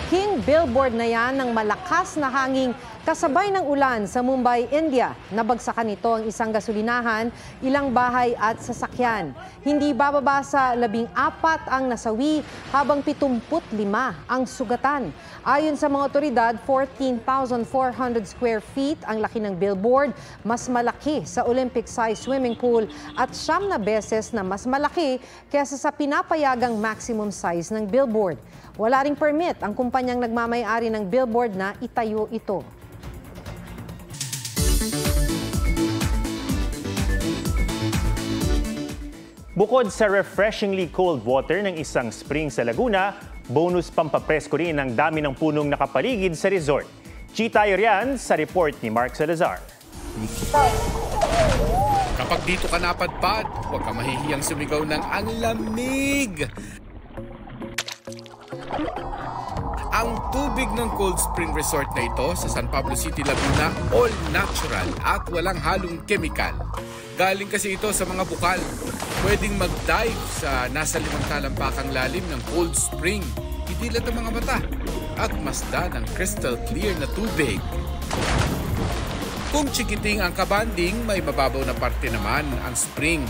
Malaking billboard na yan ng malakas na hanging kasabay ng ulan sa Mumbai, India. Nabagsakan nito ang isang gasolinahan, ilang bahay at sasakyan. Hindi bababa sa 14 ang nasawi habang 75 ang sugatan. Ayon sa mga otoridad, 14,400 square feet ang laki ng billboard, mas malaki sa Olympic-sized swimming pool at 9 na beses na mas malaki kaysa sa pinapayagang maximum size ng billboard. Wala ring permit ang kumpanyang nagmamay-ari ng billboard na itayo ito. Bukod sa refreshingly cold water ng isang spring sa Laguna, bonus pampapresko rin ang dami ng punong nakapaligid sa resort. Chita Yorian sa report ni Mark Salazar. Kapag dito ka napadpad, huwag ka mahihiyang sumigaw ng ang lamig. Ang tubig ng Cold Spring Resort na ito sa San Pablo City, Laguna, all natural at walang halong kemikal. Galing kasi ito sa mga bukal. Pwedeng mag-dive sa nasa 5 talampakang lalim ng cold spring. Idilat ang mga mata at masdan ang crystal clear na tubig. Kung chikiting ang kabanding, may mababaw na parte naman ang spring.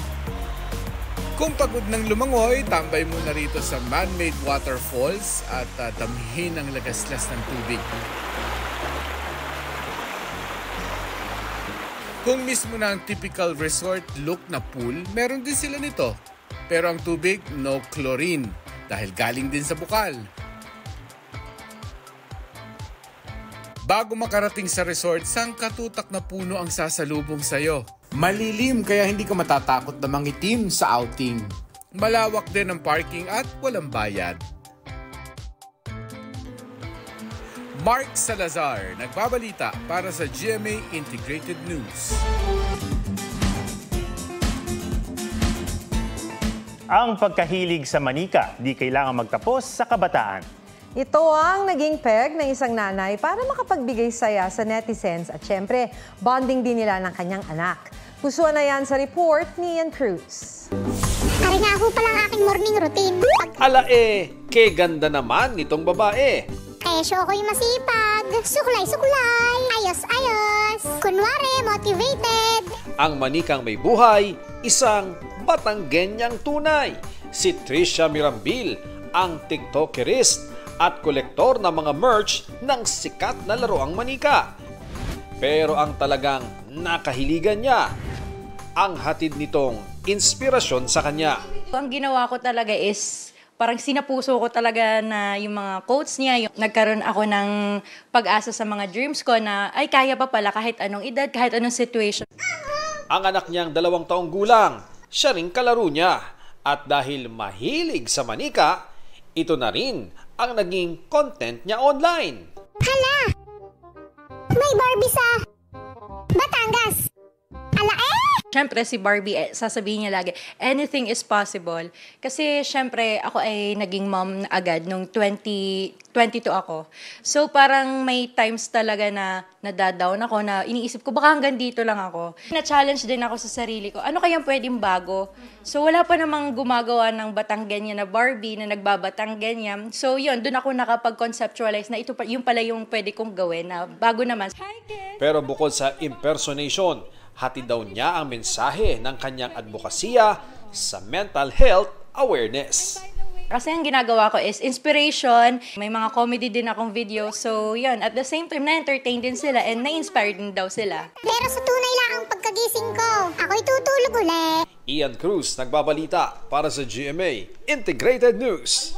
Kung pagod ng lumangoy, tambay muna rito sa man-made waterfalls at damhin ang lagaslas ng tubig. Kung mismo na ang typical resort look na pool, meron din sila nito. Pero ang tubig, no chlorine, dahil galing din sa bukal. Bago makarating sa resort, sangkatutak na puno ang sasalubong sa'yo. Malilim kaya hindi ka matatakot na mangitim sa outing. Malawak din ang parking at walang bayad. Mark Salazar, nagbabalita para sa GMA Integrated News. Ang pagkahilig sa manika, di kailangan magtapos sa kabataan. Ito ang naging peg ng isang nanay para makapagbigay saya sa netizens at syempre, bonding din nila ng kanyang anak. Pusuan na yan sa report ni Ian Cruz. Kari nga ho palang aking morning routine. Ke ganda naman nitong babae. Kaya show ko yung masipag, sukulay-sukulay, ayos-ayos, kunwari motivated. Ang manikang may buhay, isang Batanggenyang tunay. Si Trisha Mirambil, ang tiktokerist at kolektor ng mga merch ng sikat na laruang manika. Pero ang talagang nakahiligan niya, ang hatid nitong inspirasyon sa kanya. Ang ginawa ko talaga is parang sinapuso ko talaga na yung mga quotes niya. Nagkaroon ako ng pag-asa sa mga dreams ko na ay kaya pa pala kahit anong edad, kahit anong situation. Ang anak niyang 2 taong gulang, siya ring kalaro niya. At dahil mahilig sa manika, ito na rin ang naging content niya online. Hala! May Barbie sa Batangas! Siyempre si Barbie, sasabihin niya lagi, anything is possible. Kasi siyempre ako ay naging mom agad nung 22 ako. So parang may times talaga na nadadown ako, na iniisip ko baka hanggang dito lang ako. Na-challenge din ako sa sarili ko, ano kayang pwedeng bago? So wala pa namang gumagawa ng Batanggenyan na Barbie na nagbabatanggenyan. So yun, doon ako nakapag-conceptualize na ito yung pala yung pwede kong gawin na bago naman. Pero bukod sa impersonation, hatid daw niya ang mensahe ng kanyang advokasya sa mental health awareness. Kasi ang ginagawa ko is inspiration. May mga comedy din akong video. So yun, at the same time, na-entertain din sila and na-inspire din daw sila. Pero sa tunay lang ang pagkagising ko, ako'y tutulog ulit. Ian Cruz, nagbabalita para sa GMA Integrated News.